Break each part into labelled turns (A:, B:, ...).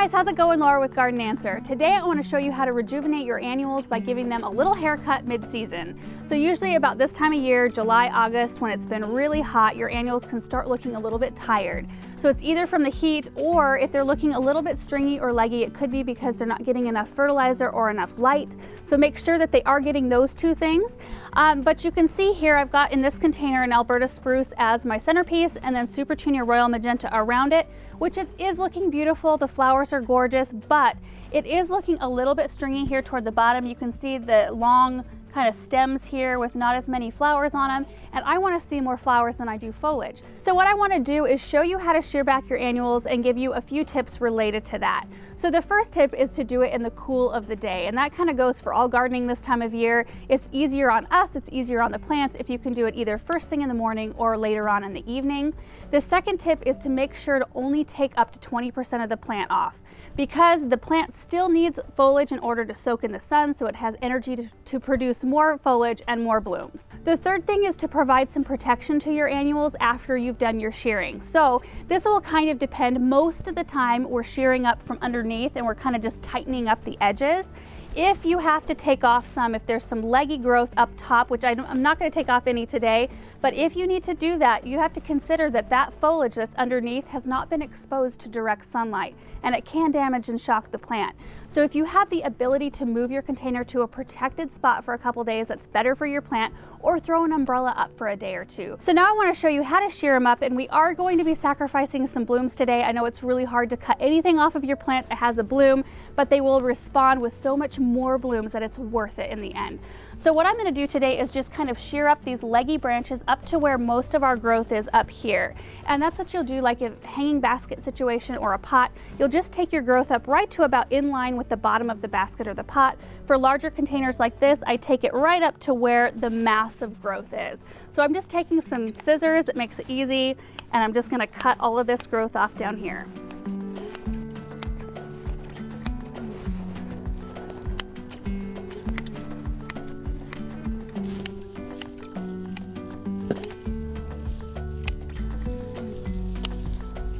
A: guys, how's it going? Laura with Garden Answer. Today I want to show you how to rejuvenate your annuals by giving them a little haircut mid-season. So usually about this time of year, July, August, when it's been really hot, your annuals can start looking a little bit tired. So it's either from the heat, or if they're looking a little bit stringy or leggy, it could be because they're not getting enough fertilizer or enough light. So make sure that they are getting those two things. But you can see here I've got in this container an Alberta spruce as my centerpiece, and then Supertunia Royal Magenta around it, which is looking beautiful. The flowers are gorgeous, but it is looking a little bit stringy here toward the bottom. You can see the long kind of stems here with not as many flowers on them, and I want to see more flowers than I do foliage. So what I want to do is show you how to shear back your annuals and give you a few tips related to that. So the first tip is to do it in the cool of the day, and that kind of goes for all gardening this time of year. It's easier on us, it's easier on the plants if you can do it either first thing in the morning or later on in the evening. The second tip is to make sure to only take up to 20% of the plant off, because the plant still needs foliage in order to soak in the sun, so it has energy to produce more foliage and more blooms. The third thing is to provide some protection to your annuals after you've done your shearing. So this will kind of depend. Most of the time we're shearing up from underneath and we're kind of just tightening up the edges. If you have to take off some, if there's some leggy growth up top, which I'm not going to take off any today, but if you need to do that, you have to consider that that foliage that's underneath has not been exposed to direct sunlight, and it can damage and shock the plant. So if you have the ability to move your container to a protected spot for a couple days, that's better for your plant, or throw an umbrella up for a day or two. So now I want to show you how to shear them up, and we are going to be sacrificing some blooms today. I know it's really hard to cut anything off of your plant that has a bloom, but they will respond with so much more blooms that it's worth it in the end. So what I'm going to do today is just kind of shear up these leggy branches up to where most of our growth is up here. And that's what you'll do, like a hanging basket situation or a pot. You'll just take your growth up right to about in line with the bottom of the basket or the pot. For larger containers like this, I take it right up to where the mass of growth is. So I'm just taking some scissors, it makes it easy, and I'm just going to cut all of this growth off down here.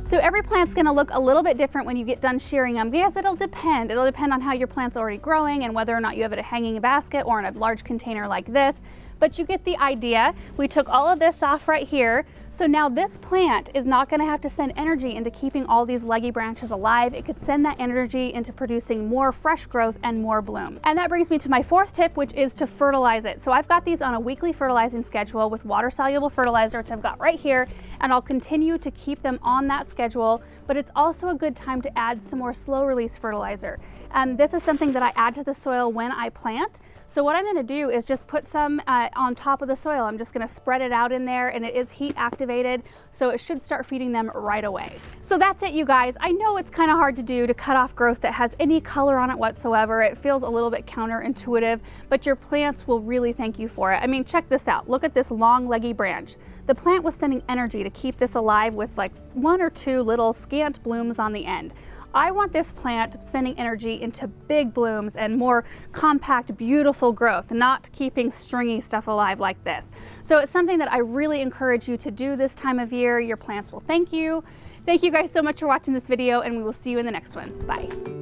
A: So every plant's going to look a little bit different when you get done shearing them, because it'll depend on how your plant's already growing and whether or not you have it a hanging basket or in a large container like this. But you get the idea. We took all of this off right here. So now this plant is not going to have to send energy into keeping all these leggy branches alive. It could send that energy into producing more fresh growth and more blooms. And that brings me to my fourth tip, which is to fertilize it. So I've got these on a weekly fertilizing schedule with water-soluble fertilizer, which I've got right here, and I'll continue to keep them on that schedule. But it's also a good time to add some more slow-release fertilizer. This is something that I add to the soil when I plant. So what I'm going to do is just put some on top of the soil. I'm just going to spread it out in there, and it is heat activated, so it should start feeding them right away. So that's it, you guys. I know it's kind of hard to do, to cut off growth that has any color on it whatsoever. It feels a little bit counterintuitive, but your plants will really thank you for it. I mean, check this out. Look at this long leggy branch. The plant was sending energy to keep this alive with like one or two little scant blooms on the end. I want this plant sending energy into big blooms and more compact, beautiful growth, not keeping stringy stuff alive like this. So it's something that I really encourage you to do this time of year. Your plants will thank you. Thank you guys so much for watching this video, and we will see you in the next one. Bye.